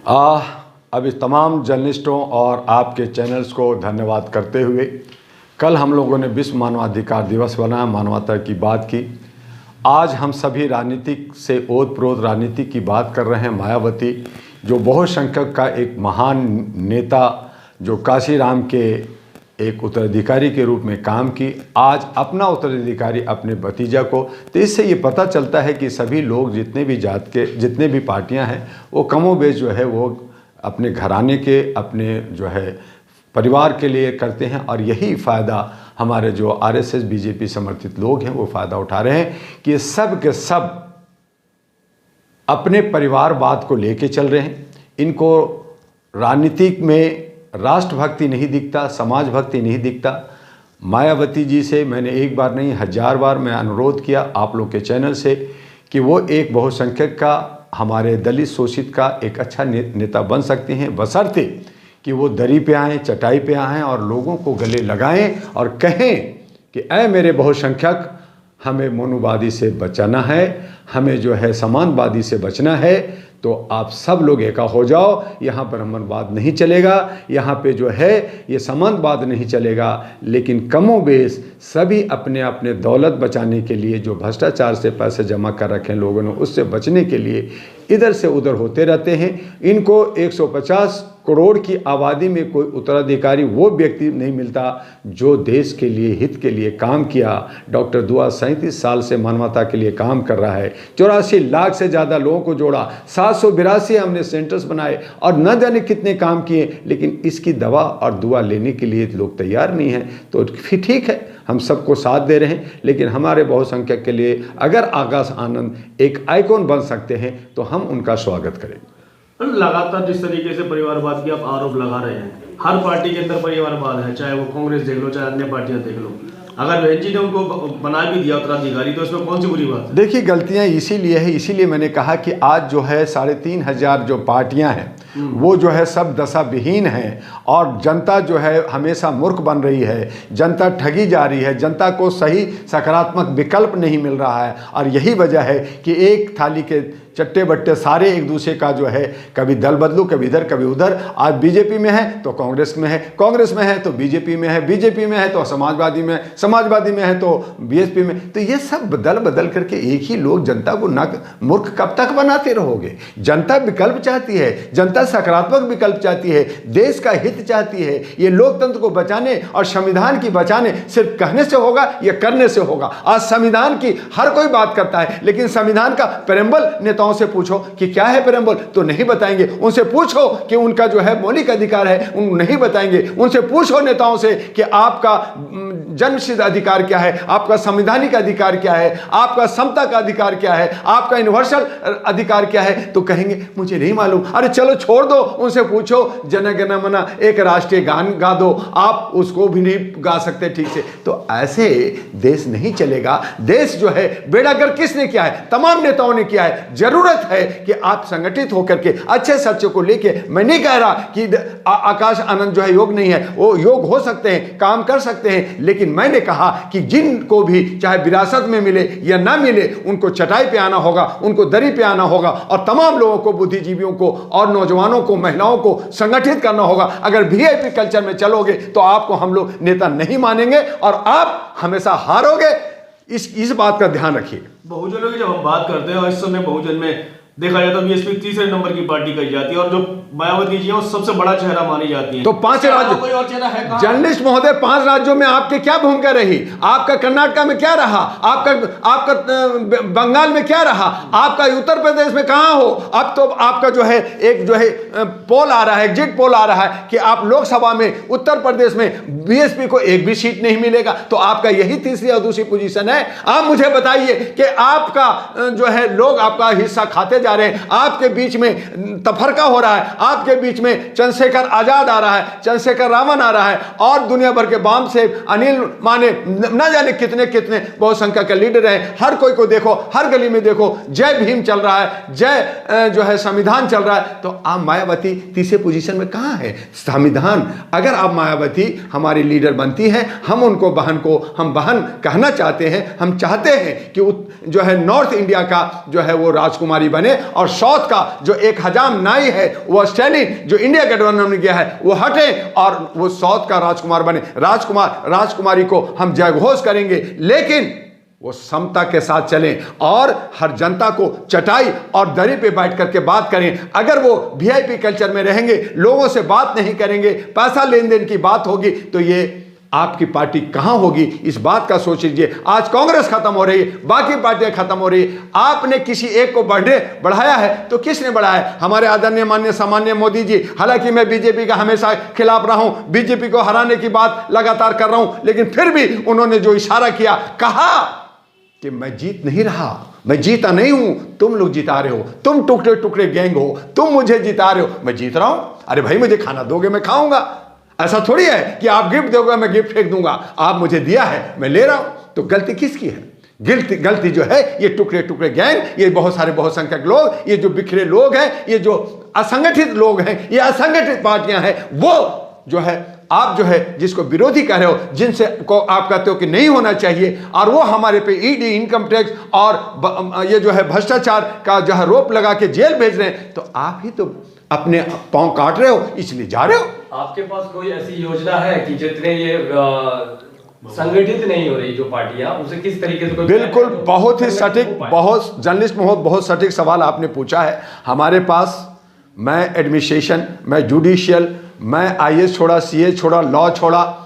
आ अब इस तमाम जर्नलिस्टों और आपके चैनल्स को धन्यवाद करते हुए, कल हम लोगों ने विश्व मानवाधिकार दिवस बनाया, मानवता की बात की। आज हम सभी राजनीतिक से ओत-प्रोत राजनीति की बात कर रहे हैं। मायावती जो बहुसंख्यक का एक महान नेता, जो काशीराम के एक उत्तराधिकारी के रूप में काम की, आज अपना उत्तराधिकारी अपने भतीजा को। तो इससे ये पता चलता है कि सभी लोग जितने भी जात के, जितने भी पार्टियां हैं, वो कमोबेश जो है वो अपने घराने के, अपने जो है परिवार के लिए करते हैं। और यही फ़ायदा हमारे जो आरएसएस बीजेपी समर्थित लोग हैं वो फ़ायदा उठा रहे हैं कि सब के सब अपने परिवारवाद को लेके चल रहे हैं। इनको राजनीतिक में राष्ट्रभक्ति नहीं दिखता, समाज भक्ति नहीं दिखता। मायावती जी से मैंने एक बार नहीं 1000 बार मैं अनुरोध किया आप लोग के चैनल से कि वो एक बहुसंख्यक का, हमारे दलित शोषित का एक अच्छा नेता बन सकते हैं, बशर्ते कि वो दरी पे आएँ, चटाई पे आएँ और लोगों को गले लगाएं और कहें कि ऐ मेरे बहुसंख्यक, हमें मनुवादी से बचाना है, हमें जो है समानवादी से बचना है, तो आप सब लोग एका हो जाओ। यहाँ ब्राह्मणवाद नहीं चलेगा, यहाँ पे जो है ये समानवाद नहीं चलेगा। लेकिन कमोबेश सभी अपने अपने दौलत बचाने के लिए, जो भ्रष्टाचार से पैसे जमा कर रखे हैं लोगों ने, उससे बचने के लिए इधर से उधर होते रहते हैं। इनको 150 करोड़ की आबादी में कोई उत्तराधिकारी वो व्यक्ति नहीं मिलता जो देश के लिए, हित के लिए काम किया। डॉक्टर दुआ 37 साल से मानवता के लिए काम कर रहा है, 84 लाख से ज़्यादा लोगों को जोड़ा, 782 हमने सेंटर्स बनाए और न जाने कितने काम किए, लेकिन इसकी दवा और दुआ लेने के लिए लोग तैयार नहीं हैं। तो फिर ठीक है, हम सबको साथ दे रहे हैं, लेकिन हमारे बहुसंख्यक के लिए अगर आकाश आनंद एक आइकॉन बन सकते हैं तो हम उनका स्वागत करेंगे। लगातार जिस तरीके से परिवारवाद की आप आरोप लगा रहे हैं, हर पार्टी के अंदर परिवारवाद है, चाहे वो कांग्रेस देख लो, चाहे अन्य पार्टियां देख लो। अगर बहन जी ने उनको बना भी दिया उत्तराधिकारी, तो इसमें कौन सी बुरी बात है? देखिए, गलतियां इसीलिए है, इसीलिए मैंने कहा कि आज जो है 3500 जो पार्टियां हैं वो जो है सब दशा विहीन हैं और जनता जो है हमेशा मूर्ख बन रही है, जनता ठगी जा रही है, जनता को सही सकारात्मक विकल्प नहीं मिल रहा है। और यही वजह है कि एक थाली के चट्टे बट्टे सारे एक दूसरे का जो है, कभी दल बदलू, कभी इधर कभी उधर। आज बीजेपी में है तो कांग्रेस में है, कांग्रेस में है तो बीजेपी में है, बीजेपी में है तो समाजवादी में, समाजवादी में है तो बीएसपी में। तो ये सब बदल बदल करके एक ही लोग जनता को मूर्ख कब तक बनाते रहोगे? जनता विकल्प चाहती है, जनता सकारात्मक विकल्प चाहती है, देश का हित चाहती है। ये लोकतंत्र को बचाने और संविधान की बचाने सिर्फ कहने से होगा या करने से होगा? आज संविधान की हर कोई बात करता है, लेकिन संविधान का प्रेम्बल नेताओं से पूछो कि क्या है प्रेम्बल, तो नहीं बताएंगे। उनसे पूछो कि उनका जो है मौलिक अधिकार है, उन नहीं बताएंगे। उनसे पूछो नेताओं से कि आपका जन्मसिद्ध अधिकार क्या है, आपका संवैधानिक अधिकार क्या है, आपका समता का अधिकार क्या है, आपका यूनिवर्सल अधिकार क्या है, तो कहेंगे मुझे नहीं मालूम। अरे चलो छोड़ दो, उनसे पूछो जन गण मन एक राष्ट्रीय गान गा दो, आप उसको भी नहीं गा सकते ठीक से। तो ऐसे देश नहीं चलेगा। देश जो है बेड़ागर किसने किया है? तमाम नेताओं ने किया है। जरूरत है कि आप संगठित होकर के अच्छे सच्चे को लेके, मैं नहीं कह रहा कि आकाश आनंद जो है योग नहीं है, वो योग हो सकते हैं, काम कर सकते हैं, लेकिन मैंने कहा कि जिनको भी चाहे विरासत में मिले या ना मिले, उनको चटाई पे आना होगा, उनको दरी पे आना होगा और तमाम लोगों को, बुद्धिजीवियों को और नौजवानों को, महिलाओं को संगठित करना होगा। अगर वीआईपी कल्चर में चलोगे तो आपको हम लोग नेता नहीं मानेंगे और आप हमेशा हारोगे। इस बात का ध्यान रखिए। बहुजनों की जब हम बात करते हैं, इस समय बहुजन में देखा जाए तो बीएसपी तीसरे नंबर की पार्टी कही जाती है और जो मायावती जी है वो सबसे बड़ा चेहरा मानी जाती है। तो 5 राज्य, कोई और चेहरा है? जर्नलिस्ट महोदय, 5 राज्यों में आपके क्या भूमिका रही? आपका कर्नाटक में क्या रहा? आपका बंगाल में क्या रहा? आपका उत्तर प्रदेश में कहां हो? अब तो आपका जो है एक जो है पोल आ रहा है, एग्जिट पोल आ रहा है कि आप लोकसभा में उत्तर प्रदेश में बीएसपी को एक भी सीट नहीं मिलेगा। तो आपका यही तीसरी और दूसरी पोजीशन है। आप मुझे बताइए कि आपका जो है लोग आपका हिस्सा खाते जा रहे हैं, आपके बीच में तफरका हो रहा है, आपके बीच में चंद्रशेखर आजाद आ रहा है, चंद्रशेखर रावण आ रहा है और दुनिया भर के बाम से अनिल माने न जाने कितने कितने बहुसंख्या के लीडर हैं। हर कोई को देखो, हर गली में देखो जय भीम चल रहा है, जय जो है संविधान चल रहा है। तो आप मायावती तीसरे पोजीशन में कहां है? संविधान, अगर आप मायावती हमारी लीडर बनती है, हम उनको बहन को हम बहन कहना चाहते हैं। हम चाहते हैं कि जो है नॉर्थ इंडिया का जो है वो राजकुमारी बने और साउथ का जो एक हजाम नाई है वो स्टैलिन जो इंडिया गठबंधन में गया है वो हटे और वो साउथ का राजकुमार बने। राजकुमारी को हम जयघोष करेंगे, लेकिन वो समता के साथ चलें और हर जनता को चटाई और दरी पे बैठ करके बात करें। अगर वो वीआईपी कल्चर में रहेंगे, लोगों से बात नहीं करेंगे, पैसा लेन देन की बात होगी, तो ये आपकी पार्टी कहां होगी, इस बात का सोच लीजिए। आज कांग्रेस खत्म हो रही है, बाकी पार्टियां खत्म हो रही है। आपने किसी एक को बढ़ाया है तो किसने बढ़ाया है? हमारे आदरणीय माननीय सामान्य मोदी जी। हालांकि मैं बीजेपी का हमेशा खिलाफ रहा हूं, बीजेपी को हराने की बात लगातार कर रहा हूं, लेकिन फिर भी उन्होंने जो इशारा किया, कहा कि मैं जीत नहीं रहा, मैं जीता नहीं हूं, तुम लोग जिता रहे हो, तुम टुकड़े टुकड़े गैंग हो, तुम मुझे जिता रहे हो, मैं जीत रहा हूं। अरे भाई मुझे खाना दोगे मैं खाऊंगा, ऐसा थोड़ी है कि आप गिफ्ट दोगे मैं गिफ्ट फेंक दूंगा। आप मुझे दिया है मैं ले रहा हूं, तो गलती किसकी है? गलती जो है ये टुकड़े टुकड़े गैंग, ये बहुत सारे बहुसंख्यक लोग, ये जो बिखरे लोग हैं, ये जो असंगठित लोग हैं, ये असंगठित पार्टियां हैं, वो जो है आप जो है जिसको विरोधी कह रहे हो, जिनसे को आप कहते हो कि नहीं होना चाहिए, और वो हमारे पे ईडी, इनकम टैक्स और ये जो है भ्रष्टाचार का जो है रोप लगा के जेल भेज रहे हैं, तो आप ही तो अपने पांव काट रहे हो, इसलिए जा रहे हो। आपके पास कोई ऐसी योजना है कि जितने ये संगठित नहीं हो रही जो पार्टियां, उसे किस तरीके से? बिल्कुल, बहुत ही सटीक, बहुत जर्नलिस्ट में हो, बहुत सटीक सवाल आपने पूछा है। हमारे पास, मैं एडमिनिस्ट्रेशन, मैं जुडिशियल, मैं आईएएस छोड़ा, सीए छोड़ा, लॉ छोड़ा,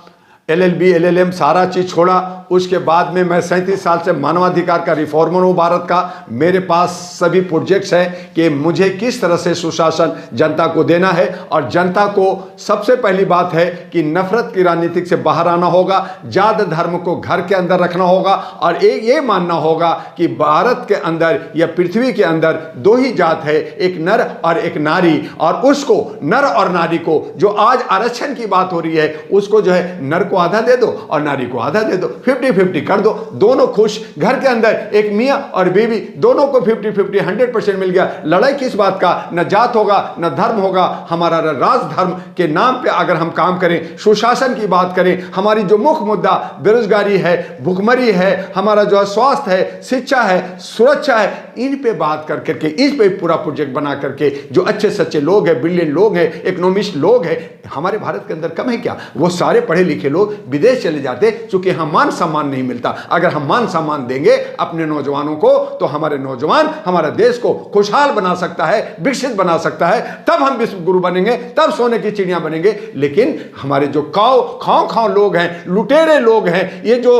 एलएलबी, एलएलएम सारा चीज़ छोड़ा। उसके बाद में मैं 37 साल से मानवाधिकार का रिफॉर्मर हूँ भारत का। मेरे पास सभी प्रोजेक्ट्स हैं कि मुझे किस तरह से सुशासन जनता को देना है, और जनता को सबसे पहली बात है कि नफरत की राजनीति से बाहर आना होगा, जात धर्म को घर के अंदर रखना होगा, और एक ये मानना होगा कि भारत के अंदर या पृथ्वी के अंदर दो ही जात है, एक नर और एक नारी, और उसको नर और नारी को जो आज आरक्षण की बात हो रही है, उसको जो है नर को आधा दे दो और नारी को आधा दे दो, 50-50 कर दो, दोनों खुश। घर के अंदर एक मियां और बीवी, दोनों को 50-50 100% मिल गया। लड़ाई किस बात का? न जात होगा, न धर्म होगा। हमारा राज धर्म के नाम पे अगर हम काम करें, सुशासन की बात करें, हमारी जो मुख्य मुद्दा बेरोजगारी है, भुखमरी है, हमारा जो स्वास्थ्य है, शिक्षा है, सुरक्षा है, इन पे बात कर करके, इस पे पूरा प्रोजेक्ट बना करके, जो अच्छे सच्चे लोग हैं, ब्रिलियंट लोग हैं, इकोनॉमिस्ट लोग हैं, हमारे भारत के अंदर कम है क्या? वो सारे पढ़े लिखे लोग विदेश चले जाते, चूंकि हम मान सम्मान नहीं मिलता। अगर हम मान सम्मान देंगे अपने नौजवानों को, तो हमारे नौजवान हमारे देश को खुशहाल बना सकता है, विकसित बना सकता है, तब हम विश्व गुरु बनेंगे, तब सोने की चिड़िया बनेंगे। लेकिन हमारे जो खाओ लोग हैं, लुटेरे लोग हैं, ये जो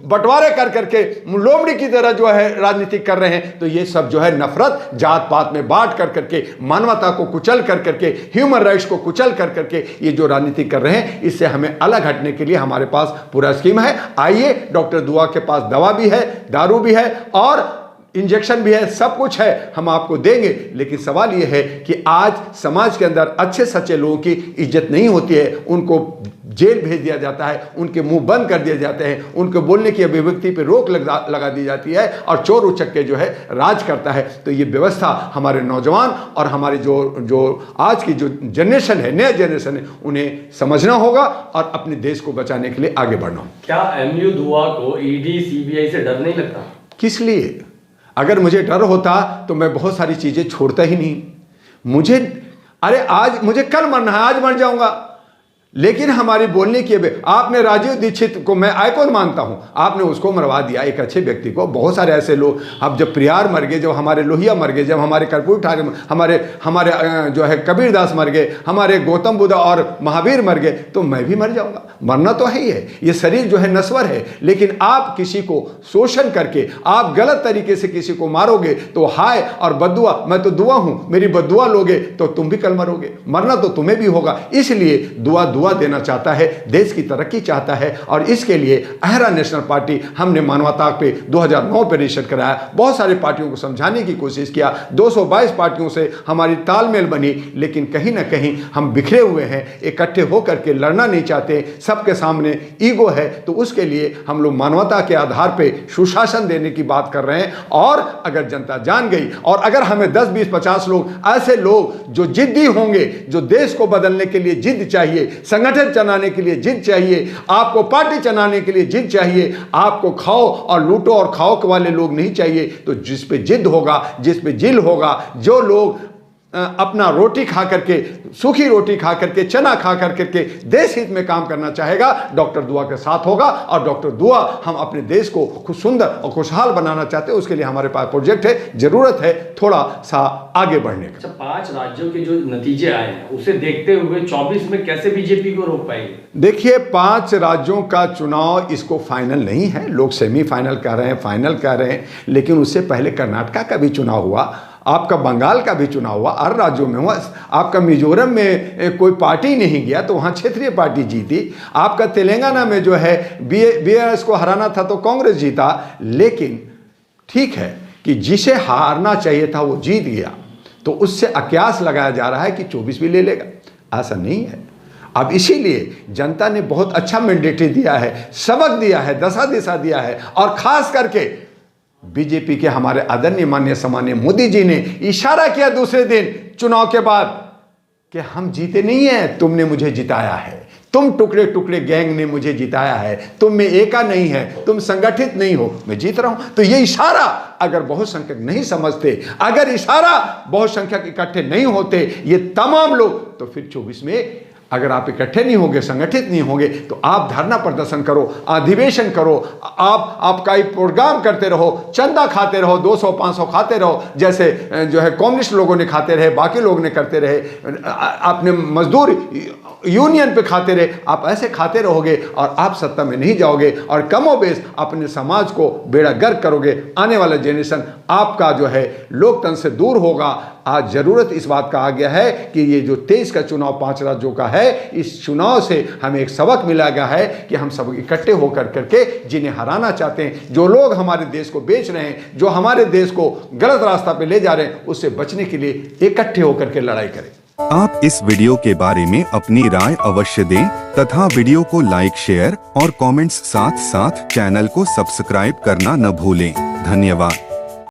बंटवारे कर करके लोमड़ी की तरह जो है राजनीति कर रहे हैं, तो ये सब जो है नफरत, जात पात में बांट कर करके, मानवता को कुचल कर करके, ह्यूमन राइट्स को कुचल कर करके ये जो राजनीति कर रहे हैं, इससे हमें अलग हटने के लिए हमारे पास पूरा स्कीम है। आइए, डॉक्टर दुआ के पास दवा भी है, दारू भी है और इंजेक्शन भी है, सब कुछ है, हम आपको देंगे। लेकिन सवाल यह है कि आज समाज के अंदर अच्छे सच्चे लोगों की इज्जत नहीं होती है, उनको जेल भेज दिया जाता है, उनके मुंह बंद कर दिए जाते हैं, उनके बोलने की अभिव्यक्ति पे रोक लगा दी जाती है, और चोर उचक्के जो है राज करता है। तो ये व्यवस्था हमारे नौजवान और हमारी जो आज की जो जनरेशन है, नया जनरेशन है, उन्हें समझना होगा और अपने देश को बचाने के लिए आगे बढ़ना होगा। क्या एमयू दुआ को ईडी सीबीआई से डर नहीं लगता? किस लिए? अगर मुझे डर होता तो मैं बहुत सारी चीजें छोड़ता ही नहीं। आज मुझे कल मरना है, आज मर जाऊंगा। लेकिन हमारी बोलने की, आपने राजीव दीक्षित को मैं आइकॉन मानता हूं, आपने उसको मरवा दिया, एक अच्छे व्यक्ति को। बहुत सारे ऐसे लोग, अब जब प्रियार मर गए, जब हमारे लोहिया मर गए, जब हमारे कर्पूर ठाकुर, हमारे जो है कबीर दास मर गए, हमारे गौतम बुद्ध और महावीर मर गए, तो मैं भी मर जाऊंगा। मरना तो है ही है, ये शरीर जो है नश्वर है। लेकिन आप किसी को शोषण करके, आप गलत तरीके से किसी को मारोगे तो हाय और बद्दुआ, मैं तो दुआ हूं, मेरी बद्दुआ लोगे तो तुम भी कल मरोगे, मरना तो तुम्हें भी होगा। इसलिए दुआ देना चाहता है, देश की तरक्की चाहता है, और इसके लिए अहरा नेशनल पार्टी हमने मानवता पे 2009 पे रजिस्टर कराया। बहुत सारी पार्टियों को समझाने की कोशिश किया, 222 पार्टियों से हमारी तालमेल बनी, लेकिन कहीं ना कहीं हम बिखरे हुए हैं, इकट्ठे होकर के लड़ना नहीं चाहते, सबके सामने ईगो है। तो उसके लिए हम लोग मानवता के आधार पे सुशासन देने की बात कर रहे हैं। और अगर जनता जान गई, और अगर हमें 10, 20, 50 लोग, ऐसे लोग जो जिद्दी होंगे, जो देश को बदलने के लिए जिद चाहिए, संगठन चलाने के लिए जिद चाहिए, आपको पार्टी चलाने के लिए जिद चाहिए, आपको खाओ और लूटो और खाओ वाले लोग नहीं चाहिए। तो जिस पे जिद होगा, जिस पे जिल होगा, जो लोग अपना रोटी खा करके, सूखी रोटी खा करके, चना खा करके देश हित में काम करना चाहेगा, डॉक्टर दुआ के साथ होगा। और डॉक्टर दुआ, हम अपने देश को खूब सुंदर और खुशहाल बनाना चाहते हैं, उसके लिए हमारे पास प्रोजेक्ट है, जरूरत है थोड़ा सा आगे बढ़ने का। अच्छा, 5 राज्यों के जो नतीजे आए हैं उसे देखते हुए 24 में कैसे बीजेपी को रोक पाएंगे? देखिए, 5 राज्यों का चुनाव इसको फाइनल नहीं है, लोग सेमीफाइनल कह रहे हैं, फाइनल कह रहे हैं, लेकिन उससे पहले कर्नाटक का भी चुनाव हुआ, आपका बंगाल का भी चुनाव हुआ, हर राज्यों में हुआ। आपका मिजोरम में कोई पार्टी नहीं गया तो वहाँ क्षेत्रीय पार्टी जीती। आपका तेलंगाना में जो है BRS को हराना था तो कांग्रेस जीता। लेकिन ठीक है कि जिसे हारना चाहिए था वो जीत गया, तो उससे अक्यास लगाया जा रहा है कि 24 भी ले लेगा। ऐसा नहीं है। अब इसीलिए जनता ने बहुत अच्छा मैंडेट दिया है, सबक दिया है, दशा दिशा दिया है। और खास करके बीजेपी के हमारे आदरणीय माननीय सम्माननीय मोदी जी ने इशारा किया दूसरे दिन चुनाव के बाद कि हम जीते नहीं हैं, तुमने मुझे जिताया है, तुम टुकड़े टुकड़े गैंग ने मुझे जिताया है, तुम में एका नहीं है, तुम संगठित नहीं हो, मैं जीत रहा हूं। तो ये इशारा अगर बहुसंख्यक नहीं समझते, अगर इशारा बहुसंख्यक इकट्ठे नहीं होते ये तमाम लोग, तो फिर 24 में अगर आप इकट्ठे नहीं होंगे, संगठित नहीं होंगे, तो आप धरना प्रदर्शन करो, अधिवेशन करो, आपका एक प्रोग्राम करते रहो, चंदा खाते रहो, 200-500 खाते रहो, जैसे जो है कम्युनिस्ट लोगों ने खाते रहे, बाकी लोग ने करते रहे, आपने मजदूर यूनियन पे खाते रहे, आप ऐसे खाते रहोगे और आप सत्ता में नहीं जाओगे और कमोबेश अपने समाज को बेड़ा गर्क करोगे। आने वाला जनरेशन आपका जो है लोकतंत्र से दूर होगा। आज जरूरत इस बात का आ गया है कि ये जो 23 का चुनाव 5 राज्यों का है, इस चुनाव से हमें एक सबक मिला गया है कि हम सब इकट्ठे होकर करके जिन्हें हराना चाहते हैं, जो लोग हमारे देश को बेच रहे हैं, जो हमारे देश को गलत रास्ता पे ले जा रहे हैं, उससे बचने के लिए इकट्ठे होकर के लड़ाई करें। आप इस वीडियो के बारे में अपनी राय अवश्य दें तथा वीडियो को लाइक, शेयर और कमेंट्स साथ साथ चैनल को सब्सक्राइब करना न भूलें। धन्यवाद।